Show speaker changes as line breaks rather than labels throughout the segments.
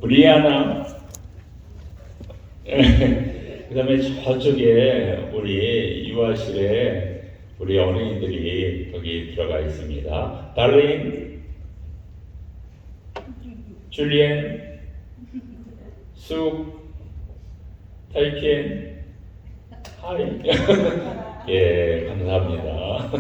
브리아나. 그 다음에 저쪽에 우리 유아실에 우리 어린이들이 거기 들어가 있습니다. 달린, 줄리엔, 쑥, 타이켄, 하이. 예, 감사합니다.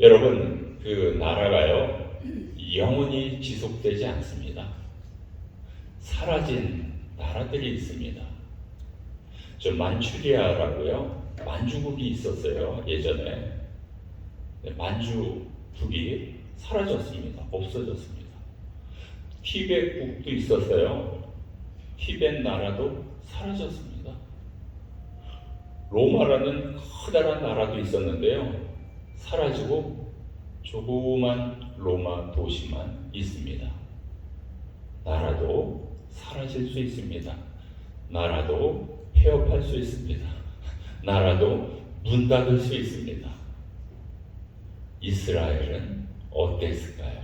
여러분, 그 나라가요 영원히 지속되지 않습니다. 사라진 나라들이 있습니다. 저 만추리아라고요, 만주국이 있었어요 예전에. 만주국이 사라졌습니다. 없어졌습니다. 티벳국도 있었어요. 티벳 나라도 사라졌습니다. 로마라는 커다란 나라도 있었는데요, 사라지고 조그만 로마 도시만 있습니다. 나라도 사라질 수 있습니다. 나라도 폐업할 수 있습니다. 나라도 문 닫을 수 있습니다. 이스라엘은 어땠을까요?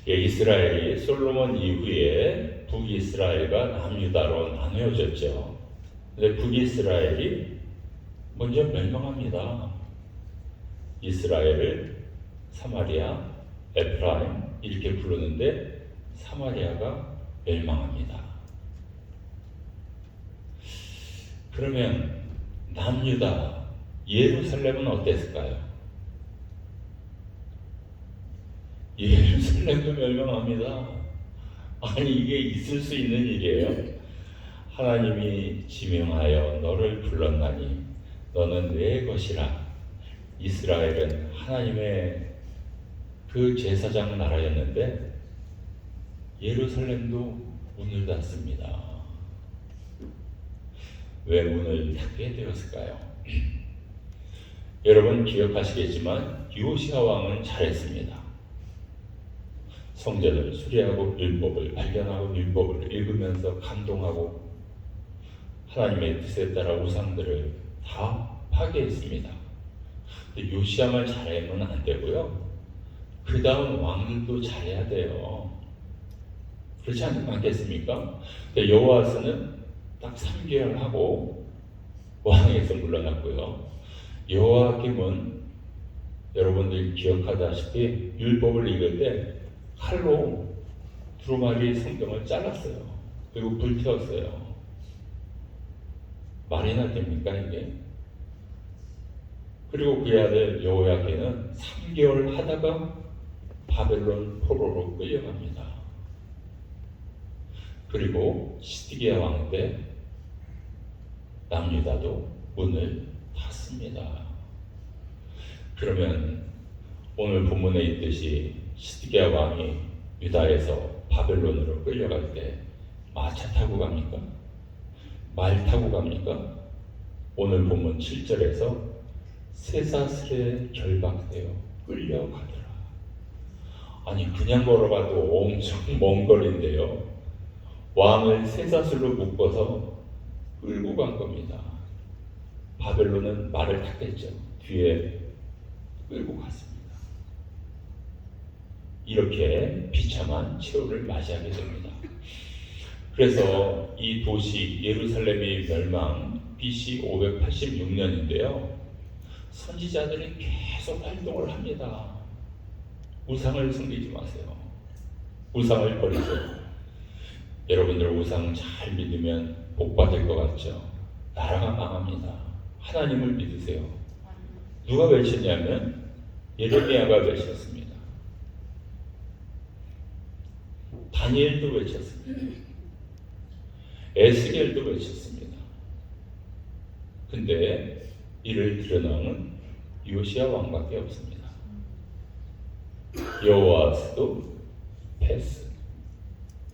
예, 이스라엘이 솔로몬 이후에 북이스라엘과 남유다로 나누어졌죠. 근데 북이스라엘이 먼저 멸망합니다. 이스라엘을 사마리아, 에프라임 이렇게 부르는데 사마리아가 멸망합니다. 그러면 남유다, 예루살렘은 어땠을까요? 예루살렘도 멸망합니다. 아니, 이게 있을 수 있는 일이에요. 하나님이 지명하여 너를 불렀나니 너는 내 것이라. 이스라엘은 하나님의 그 제사장 나라였는데 예루살렘도 문을 닫습니다. 왜 문을 닫게 되었을까요? 여러분 기억하시겠지만 요시야 왕은 잘했습니다. 성전을 수리하고 율법을 발견하고 율법을 읽으면서 감동하고 하나님의 뜻에 따라 우상들을 다 파괴했습니다. 요시야만 잘하면 안 되고요, 그 다음 왕들도 잘해야 돼요. 그렇지 않겠습니까? 여호와스는 딱 3개월 하고 왕에서 물러났고요, 여호야김은 여러분들이 기억하다시피 율법을 읽을 때 칼로 두루마리 성경을 잘랐어요. 그리고 불태웠어요. 말이나 됩니까 이게? 그리고 그의 아들 여호야김은 3개월 하다가 바벨론 포로로 끌려갑니다. 그리고 시드기야 왕 때 남유다도 문을 닫습니다. 그러면 오늘 본문에 있듯이 시드기야 왕이 유다에서 바벨론으로 끌려갈 때 마차 타고 갑니까? 말 타고 갑니까? 오늘 본문 7절에서 쇠사슬에 결박되어 끌려가더라. 아니, 그냥 걸어가도 엄청 먼 거리인데요, 왕을 쇠사슬로 묶어서 끌고 간 겁니다. 바벨론은 말을 탔겠죠. 뒤에 끌고 갔습니다. 이렇게 비참한 최후를 맞이하게 됩니다. 그래서 이 도시 예루살렘이 멸망 BC 586년인데요 선지자들이 계속 활동을 합니다. 우상을 섬기지 마세요. 우상을 버리세요. 여러분들 우상 잘 믿으면 복 받을 것 같죠? 나라가 망합니다. 하나님을 믿으세요. 누가 외쳤냐면 예레미야가 외쳤습니다. 다니엘도 외쳤습니다. 에스겔도 외쳤습니다. 근데 이를 드러나는 요시야 왕밖에 없습니다. 여호와스도 패스.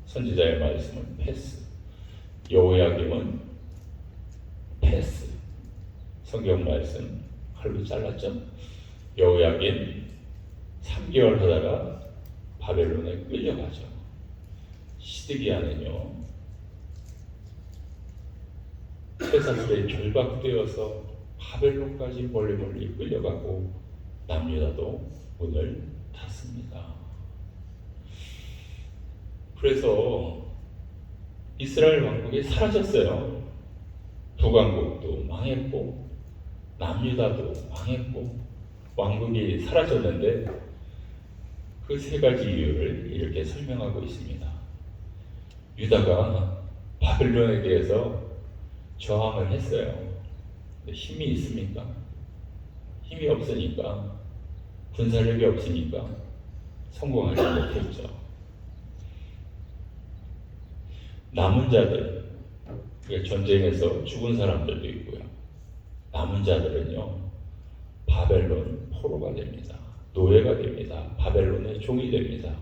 선지자의 말씀은 패스. 여호야김은 패스. 성경 말씀 칼로 잘랐죠. 여호야김 3개월 하다가 바벨론에 끌려가죠. 시드기야는요 쇠사슬에 결박되어서 바벨론까지 멀리 끌려가고 남유다도 문을 닫습니다. 그래서 이스라엘 왕국이 사라졌어요. 북왕국도 망했고 남유다도 망했고 왕국이 사라졌는데 그 세 가지 이유를 이렇게 설명하고 있습니다. 유다가 바벨론에 대해서 저항을 했어요. 힘이 있습니까? 힘이 없으니까, 군사력이 없으니까 성공하지 못했죠. 남은 자들, 전쟁에서 죽은 사람들도 있고요. 남은 자들은요, 바벨론 포로가 됩니다. 노예가 됩니다. 바벨론의 종이 됩니다.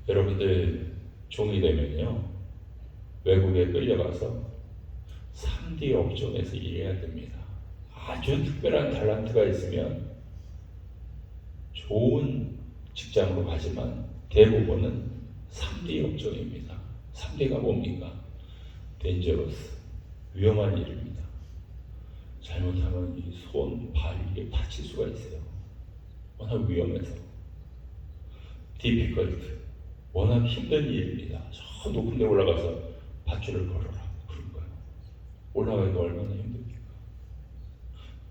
여러분들 종이 되면요, 외국에 끌려가서 3D 업종에서 일해야 됩니다. 아주 특별한 탤런트가 있으면 좋은 직장으로 가지만 대부분은 3D 업종입니다. 3D가 뭡니까? Dangerous, 위험한 일입니다. 잘못하면 이 손, 발 이게 다칠 수가 있어요. 워낙 위험해서. Difficult, 워낙 힘든 일입니다. 저 높은 데 올라가서 밧줄을 걸어라 그런 거예요. 올라가기가 얼마나 힘듭니까?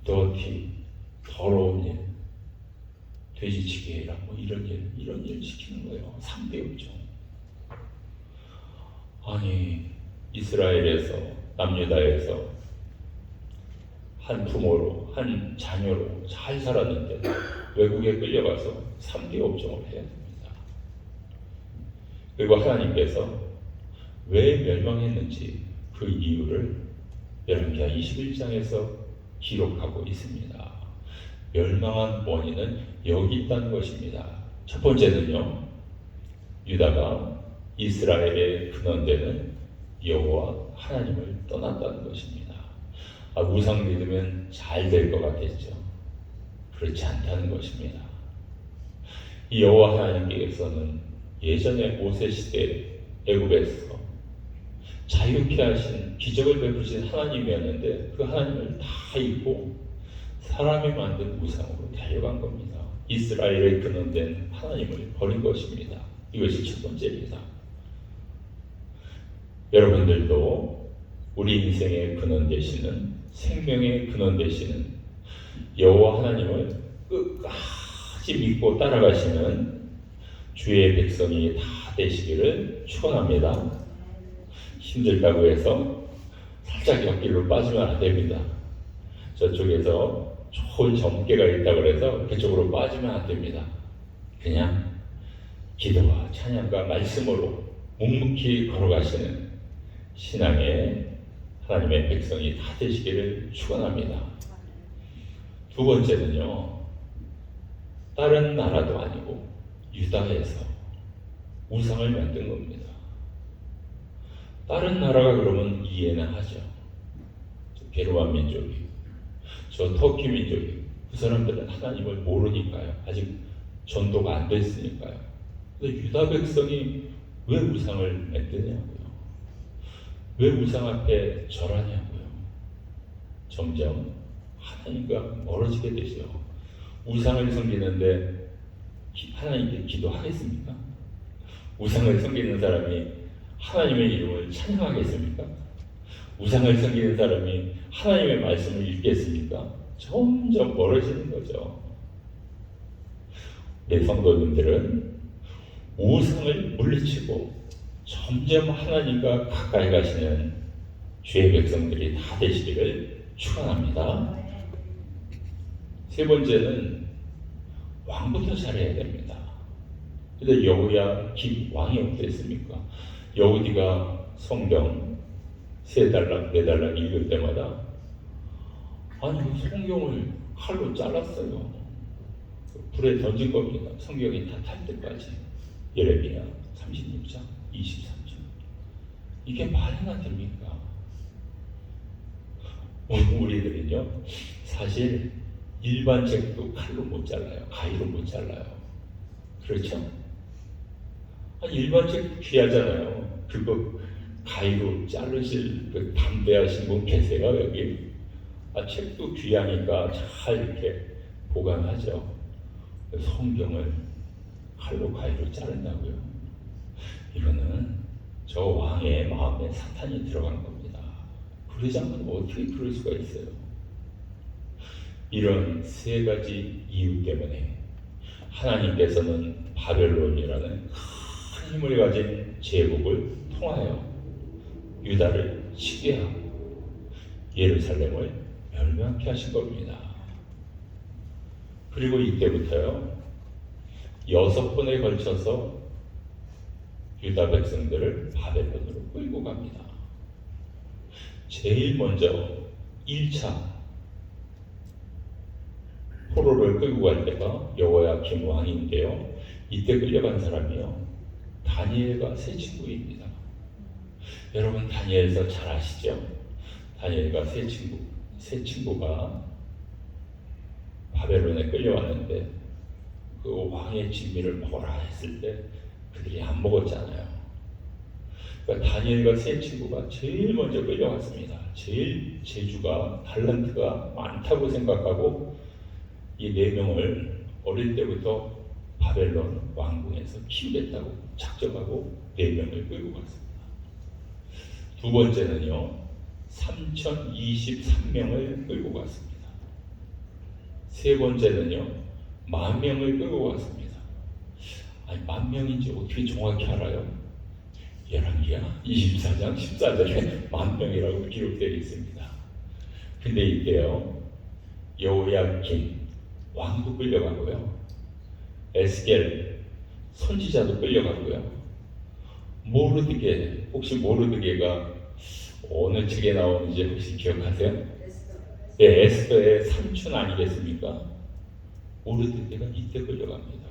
Dirty, 더러운 일, 돼지치기 해라 뭐 이런 일 시키는 거예요. 3대 업종. 아니 이스라엘에서 남유다에서 한 부모로 한 자녀로 잘 살았는데 외국에 끌려가서 3대 업종을 해야 됩니다. 그리고 하나님께서 왜 멸망했는지 그 이유를 열왕기하 21장에서 기록하고 있습니다. 멸망한 원인은 여기 있다는 것입니다. 첫 번째는요, 유다가 이스라엘의 근원되는 여호와 하나님을 떠났다는 것입니다. 우상 믿으면 잘 될 것 같겠죠. 그렇지 않다는 것입니다. 이 여호와 하나님께서는 예전에 모세 시대 애굽에서 자유케 하신 기적을 베푸신 하나님이었는데 그 하나님을 다 잊고 사람이 만든 우상으로 달려간 겁니다. 이스라엘의 근원된 하나님을 버린 것입니다. 이것이 첫 번째입니다. 여러분들도 우리 인생의 근원 되시는, 생명의 근원 되시는 여호와 하나님을 끝까지 믿고 따라가시는 주의 백성이 다 되시기를 축원합니다. 힘들다고 해서 살짝 옆길로 빠지면 안 됩니다. 저쪽에서 좋은 점괘가 있다고 해서 그쪽으로 빠지면 안 됩니다. 그냥 기도와 찬양과 말씀으로 묵묵히 걸어가시는 신앙의 하나님의 백성이 다 되시기를 축원합니다. 두 번째는요, 다른 나라도 아니고 유다에서 우상을 만든 겁니다. 다른 나라가 그러면 이해는 하죠. 게르만 민족이, 저 터키 민족이, 그 사람들은 하나님을 모르니까요. 아직 전도가 안 됐으니까요. 근데 유다 백성이 왜 우상을 만드냐고요. 왜 우상 앞에 절하냐고요. 점점 하나님과 멀어지게 되죠. 우상을 섬기는데 하나님께 기도하겠습니까? 우상을 섬기는 사람이 하나님의 이름을 찬양하겠습니까? 우상을 섬기는 사람이 하나님의 말씀을 읽겠습니까? 점점 멀어지는 거죠. 내 성도님들은 우상을 물리치고 점점 하나님과 가까이 가시는 주의 백성들이 다 되시기를 축원합니다. 세 번째는 왕부터 잘해야 됩니다. 근데 여호야 왕이 어땠습니까? 여우디가 성경 3달락 4달락 읽을 때마다 아니 성경을 칼로 잘랐어요. 불에 던진 겁니다. 성경이 다 탈 때까지. 예레미야 36장 23절. 이게 말이나 됩니까? 우리들은요 사실 일반 책도 칼로 못 잘라요. 가위로 못 잘라요. 그렇죠? 일반 책 귀하잖아요. 그거 가위로 자르실 그 담대하신 분 계세요 여기? 책도 귀하니까 잘 이렇게 보관하죠. 성경을 칼로 가위로 자른다고요? 이거는 저 왕의 마음에 사탄이 들어간 겁니다. 그러지 않으면 어떻게 그럴 수가 있어요? 이런 세 가지 이유 때문에 하나님께서는 바벨론이라는 큰 힘을 가진 제국을 통하여 유다를 치게 하고 예루살렘을 멸망케 하신 겁니다. 그리고 이때부터요 6번에 걸쳐서 유다 백성들을 바벨론으로 끌고 갑니다. 제일 먼저 1차 포로를 끌고 갈 때가 여호야김 왕인데요. 이때 끌려간 사람이요 다니엘과 세 친구입니다. 여러분 다니엘서 잘 아시죠? 다니엘과 세 친구가 바벨론에 끌려왔는데 그 왕의 진미를 먹어라 했을 때 그들이 안 먹었잖아요. 그러니까 다니엘과 세 친구가 제일 먼저 끌려왔습니다. 제일 재주가 달란트가 많다고 생각하고 이 4명을 어릴 때부터 바벨론 왕궁에서 키우겠다고 작정하고 4명을 끌고 갔습니다. 두 번째는요 3023명을 끌고 갔습니다. 세 번째는요 10,000명을 끌고 갔습니다. 아니 10,000명인지 어떻게 정확히 알아요? 열왕기하 24장 14절에 10,000명이라고 기록되어 있습니다. 근데 이때요 여호야김 왕도 끌려가고요 에스겔 선지자도 끌려가고요 모르드게, 혹시 모르드게가 어느 책에 나오는지 혹시 기억하세요? 네, 에스더의 삼촌 아니겠습니까? 모르드게가 이때 끌려갑니다.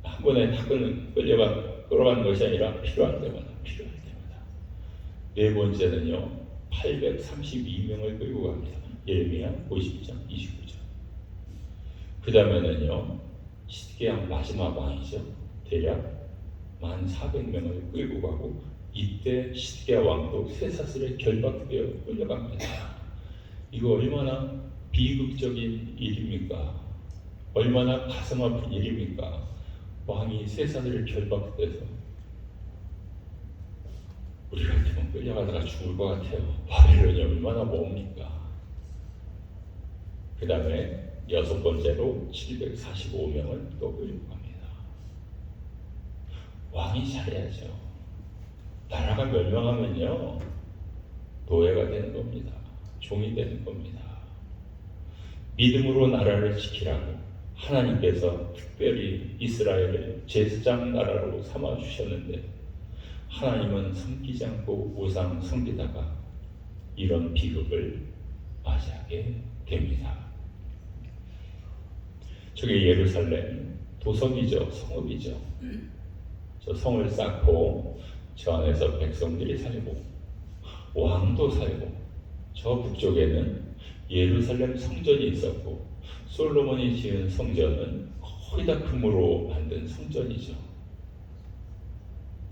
한 번에 다 끌어가는 것이 아니라 필요할 때마다. 네 번째는요 832명을 끌고 갑니다. 예레미야 50장 29절. 그 다음에는요 시드기야 마지막 왕이죠. 대략 1,400명을 끌고 가고 이때 시드기야 왕도 쇠사슬에 결박되어 끌려갑니다. 이거 얼마나 비극적인 일입니까? 얼마나 가슴 아픈 일입니까? 왕이 쇠사슬에 결박돼서 우리 같으면 끌려가다가 죽을 것 같아요. 바벨론이 얼마나 멉니까? 그 다음에 6번째로 745명을 또 끌고 갑니다. 왕이 잘해야죠. 나라가 멸망하면요 노예가 되는 겁니다. 종이 되는 겁니다. 믿음으로 나라를 지키라고 하나님께서 특별히 이스라엘을 제사장 나라로 삼아 주셨는데 하나님은 섬기지 않고 우상 섬기다가 이런 비극을 맞이하게 됩니다. 저게 예루살렘 도성이죠. 성읍이죠. 저 성을 쌓고 저 안에서 백성들이 살고 왕도 살고 저 북쪽에는 예루살렘 성전이 있었고 솔로몬이 지은 성전은 거의 다 금으로 만든 성전이죠.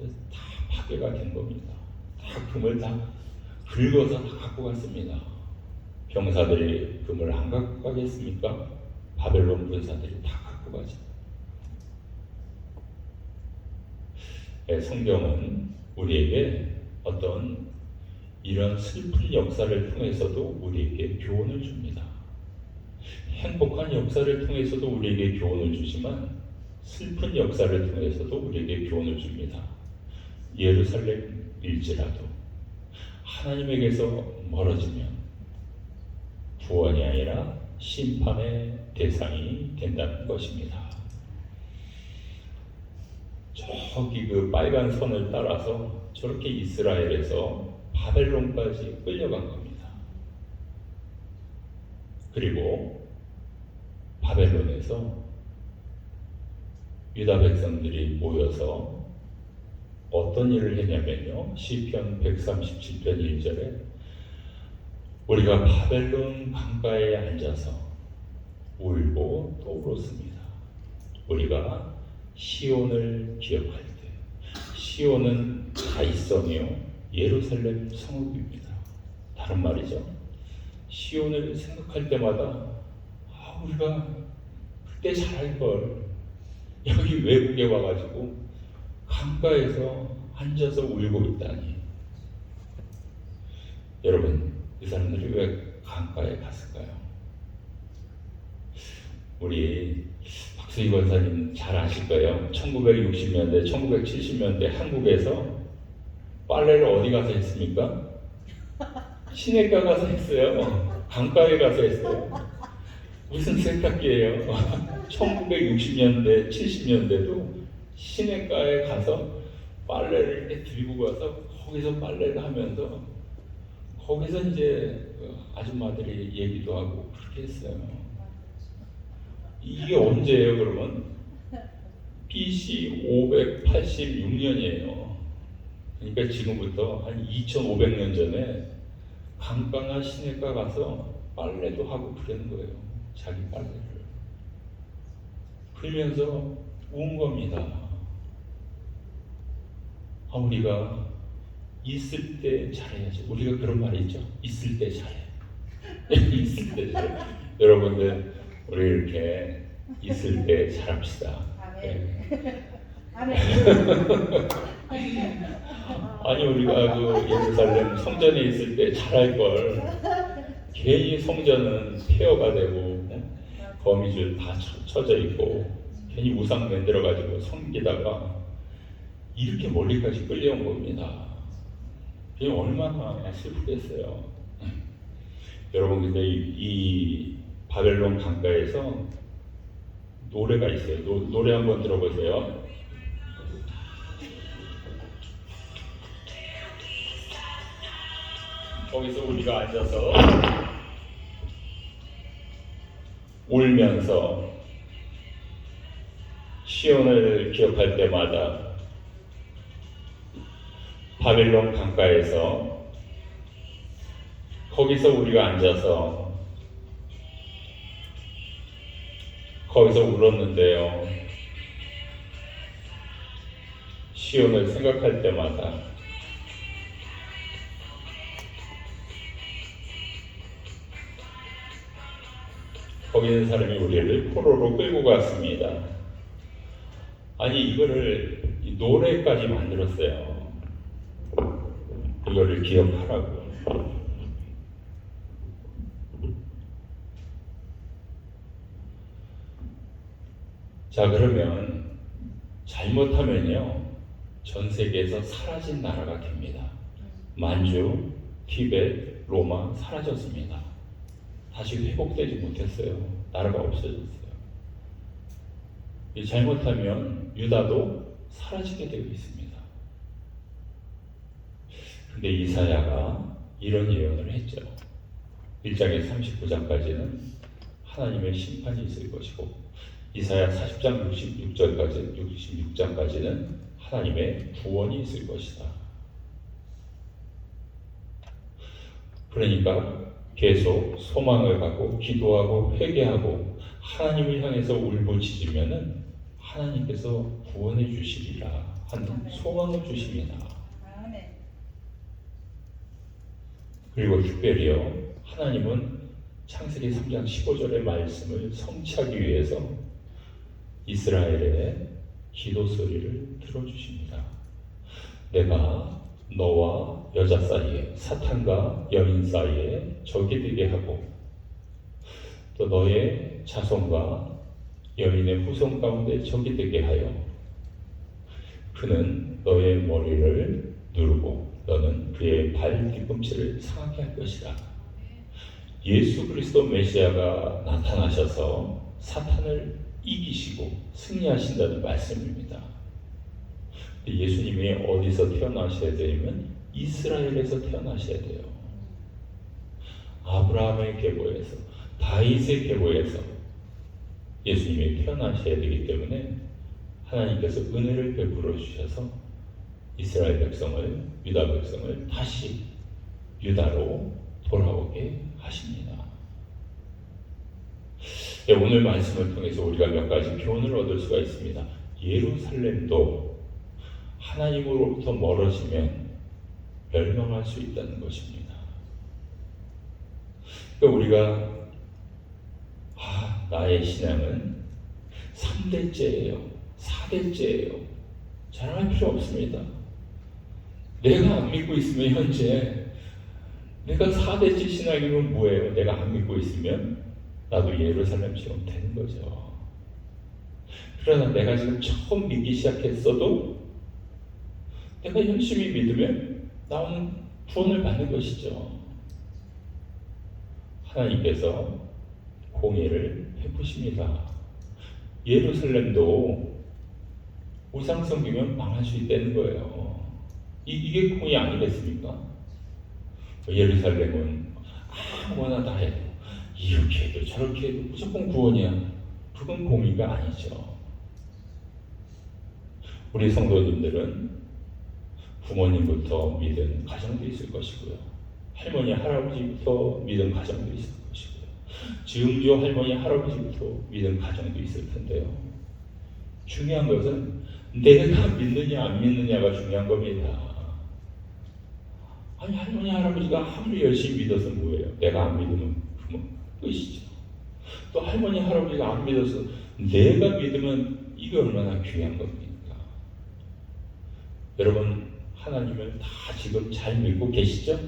다 파괴가 된 겁니다. 다 금을 다 긁어서 다 갖고 갔습니다. 병사들이 금을 안 갖고 가겠습니까? 바벨론 군사들이 다 갖고 가죠. 성경은 우리에게 어떤 이런 슬픈 역사를 통해서도 우리에게 교훈을 줍니다. 행복한 역사를 통해서도 우리에게 교훈을 주지만 슬픈 역사를 통해서도 우리에게 교훈을 줍니다. 예루살렘일지라도 하나님에게서 멀어지면 구원이 아니라 심판의 대상이 된다는 것입니다. 저기 그 빨간 선을 따라서 저렇게 이스라엘에서 바벨론까지 끌려간 겁니다. 그리고 바벨론에서 유다 백성들이 모여서 어떤 일을 했냐면요. 시편 137편 1절에 우리가 바벨론 강가에 앉아서 울고 또 울었습니다. 우리가 시온을 기억할 때 시온은 다윗성이요 예루살렘 성읍입니다. 다른 말이죠. 시온을 생각할 때마다 우리가 그때 잘할 걸 여기 외국에 와가지고 강가에서 앉아서 울고 있다니. 여러분, 이 사람들이 왜 강가에 갔을까요? 우리 박수희 권사님 잘 아실 거예요. 1960년대, 1970년대 한국에서 빨래를 어디 가서 했습니까? 시내가 가서 했어요. 강가에 가서 했어요. 무슨 세탁기예요? 1960년대, 70년대도 시내가에 가서 빨래를 이렇게 들고 가서 거기서 빨래를 하면서 거기서 이제 아줌마들이 얘기도 하고 그렇게 했어요. 이게 언제예요, 그러면? BC 586년이에요. 그러니까 지금부터 한 2500년 전에 강가나 시내가 가서 빨래도 하고 그러는 거예요. 자기 빨래를. 그러면서 운 겁니다. 우리가 있을 때 잘해야지. 우리가 그런 말이 있죠. 있을 때 잘해. 있을 때 잘해. 여러분들, 우리 이렇게 있을 때 잘합시다. 네. 아니, 우리가 그 예루살렘 성전에 있을 때 잘할 걸 괜히 성전은 폐허가 되고 거미줄 다 쳐져 있고 괜히 우상 만들어 가지고 섬기다가 이렇게 멀리까지 끌려온 겁니다. 그게 얼마나 슬프겠어요. 여러분, 근데 이 바벨론 강가에서 노래가 있어요. 노래 한번 들어보세요. 거기서 우리가 앉아서 울면서 시온을 기억할 때마다 바벨론 강가에서 거기서 우리가 앉아서 거기서 울었는데요. 시온을 생각할 때마다 거기 있는 사람이 우리를 포로로 끌고 갔습니다. 아니, 이거를 노래까지 만들었어요. 이거를 기억하라고. 자, 그러면 잘못하면요, 전 세계에서 사라진 나라가 됩니다. 만주, 티벳, 로마 사라졌습니다. 다시 회복되지 못했어요. 나라가 없어졌어요. 잘못하면 유다도 사라지게 되어 있습니다. 근데 이사야가 이런 예언을 했죠. 1장에 39장까지는 하나님의 심판이 있을 것이고 이사야 40장 66장까지는 하나님의 구원이 있을 것이다. 그러니까 계속 소망을 갖고 기도하고 회개하고 하나님을 향해서 울부짖으면은 하나님께서 구원해 주시리라 하는 소망을 주십니다. 그리고 특별히요, 하나님은 창세기 3장 15절의 말씀을 성취하기 위해서 이스라엘의 기도 소리를 들어주십니다. 내가 너와 여자 사이에, 사탄과 여인 사이에 적이 되게 하고 또 너의 자손과 여인의 후손 가운데 적이 되게 하여 그는 너의 머리를 누르고 너는 그의 발 뒤꿈치를 상하게 할 것이다. 예수 그리스도 메시아가 나타나셔서 사탄을 이기시고 승리하신다는 말씀입니다. 예수님이 어디서 태어나셔야 되냐면 이스라엘에서 태어나셔야 돼요. 아브라함의 계보에서, 다윗의 계보에서 예수님이 태어나셔야 되기 때문에 하나님께서 은혜를 베풀어 주셔서 이스라엘 백성을, 유다 백성을 다시 유다로 돌아오게 하십니다. 오늘 말씀을 통해서 우리가 몇 가지 교훈을 얻을 수가 있습니다. 예루살렘도 하나님으로부터 멀어지면 멸망할 수 있다는 것입니다. 그러니까 우리가 나의 신앙은 3대째예요. 4대째예요. 자랑할 필요 없습니다. 내가 안 믿고 있으면 현재 내가 4대째 신앙이면 뭐예요? 내가 안 믿고 있으면 나도 예루살렘처럼 되는 거죠. 그러나 내가 지금 처음 믿기 시작했어도 내가 열심히 믿으면 나오는 구원을 받는 것이죠. 하나님께서 공의를 베푸십니다. 예루살렘도 우상 섬기면 망할 수 있다는 거예요. 이게 공의 아니겠습니까? 예루살렘은 아무거나 다 해도 이렇게 해도 저렇게 해도 무조건 구원이야. 그건 공의가 아니죠. 우리 성도님들은 부모님부터 믿은 가정도 있을 것이고요. 할머니, 할아버지부터 믿은 가정도 있을 것이고요. 지음조 할머니, 할아버지부터 믿은 가정도 있을 텐데요. 중요한 것은 내가 믿느냐 안 믿느냐가 중요한 겁니다. 아니, 할머니, 할아버지가 아무리 열심히 믿어서 뭐예요? 내가 안 믿으면 끝이죠. 또 할머니, 할아버지가 안 믿어서 내가 믿으면 이게 얼마나 귀한 겁니까? 여러분, 하나님을 다 지금 잘 믿고 계시죠?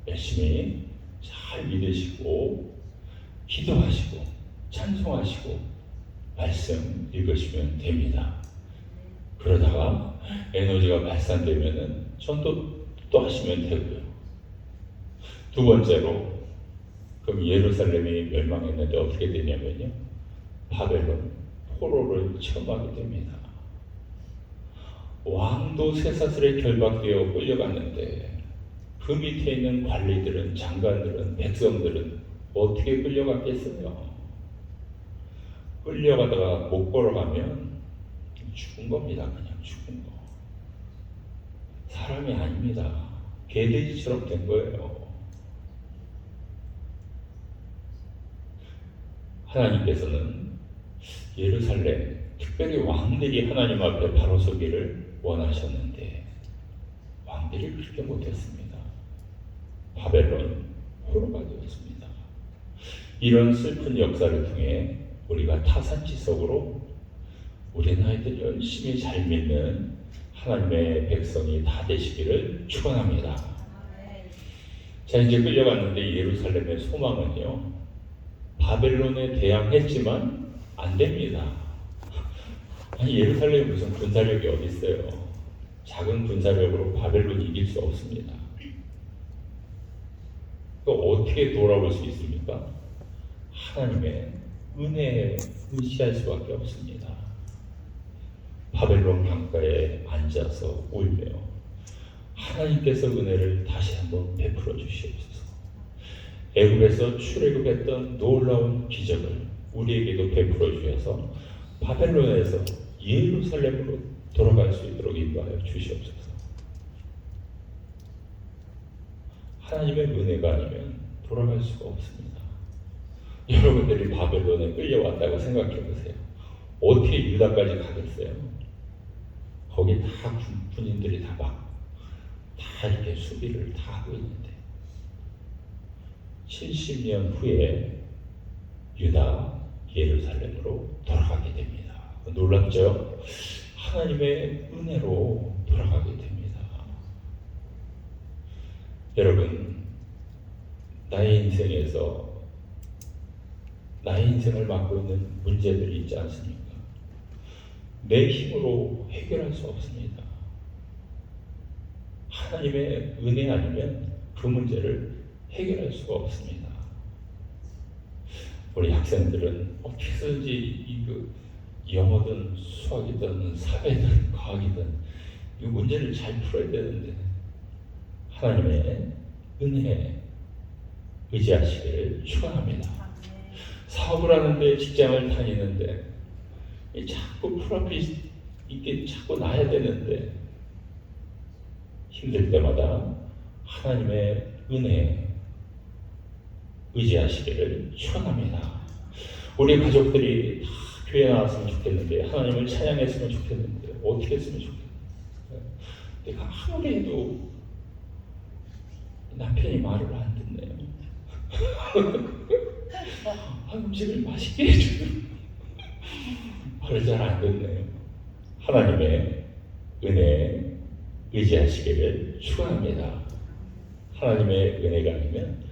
열심히 잘 믿으시고 기도하시고 찬송하시고 말씀 읽으시면 됩니다. 그러다가 에너지가 발산되면은 전도 또 하시면 되고요. 두 번째로, 그럼 예루살렘이 멸망했는데 어떻게 되냐면요, 바벨론 포로를 체험하게 됩니다. 왕도 쇠사슬에 결박되어 끌려갔는데 그 밑에 있는 관리들은, 장관들은, 백성들은 어떻게 끌려갔겠어요? 끌려가다가 못 걸어가면 죽은 겁니다. 그냥 죽은 거. 사람이 아닙니다. 개돼지처럼 된 거예요. 하나님께서는 예루살렘, 특별히 왕들이 하나님 앞에 바로 서기를 원하셨는데 왕들이 그렇게 못했습니다. 바벨론 포로가 되었습니다. 이런 슬픈 역사를 통해 우리가 타산지석으로 우리 아이들 열심히 잘 믿는 하나님의 백성이 다 되시기를 축원합니다. 자, 이제 끌려갔는데 예루살렘의 소망은요, 바벨론에 대항했지만 안 됩니다. 아니, 예루살렘에 무슨 군사력이 어디 있어요? 작은 군사력으로 바벨론 이길 수 없습니다. 또 어떻게 돌아올 수 있습니까? 하나님의 은혜에 의지할 수밖에 없습니다. 바벨론 강가에 앉아서 울며 하나님께서 은혜를 다시 한번 베풀어 주시옵소서. 애굽에서 출애굽했던 놀라운 기적을 우리에게도 베풀어 주셔서 바벨론에서 예루살렘으로 돌아갈 수 있도록 인도하여 주시옵소서. 하나님의 은혜가 아니면 돌아갈 수가 없습니다. 여러분들이 바벨론에 끌려왔다고 생각해 보세요. 어떻게 유다까지 가겠어요? 거기 다 군인들이 다 이렇게 수비를 다 하고 있는데 70년 후에 유다 예루살렘으로 돌아가게 됩니다. 놀랍죠? 하나님의 은혜로 돌아가게 됩니다. 여러분, 나의 인생에서 나의 인생을 맡고 있는 문제들이 있지 않습니까? 내 힘으로 해결할 수 없습니다. 하나님의 은혜 아니면 그 문제를 해결할 수가 없습니다. 우리 학생들은 어떻게든지 영어든 수학이든 사회든 과학이든 이 문제를 잘 풀어야 되는데 하나님의 은혜에 의지하시기를 축원합니다. 사업을 하는데, 직장을 다니는데 자꾸 풀앞이 이게 자꾸 나야 되는데 힘들 때마다 하나님의 은혜에 의지하시기를 축원합니다. 우리 가족들이 다 교회 나왔으면 좋겠는데, 하나님을 찬양했으면 좋겠는데 어떻게 했으면 좋겠는데, 내가 아무리 해도 남편이 말을 안 듣네요. 음식을 맛있게 해주는 말을 잘 안 듣네요. 하나님의 은혜에 의지하시기를 축원합니다. 하나님의 은혜가 아니면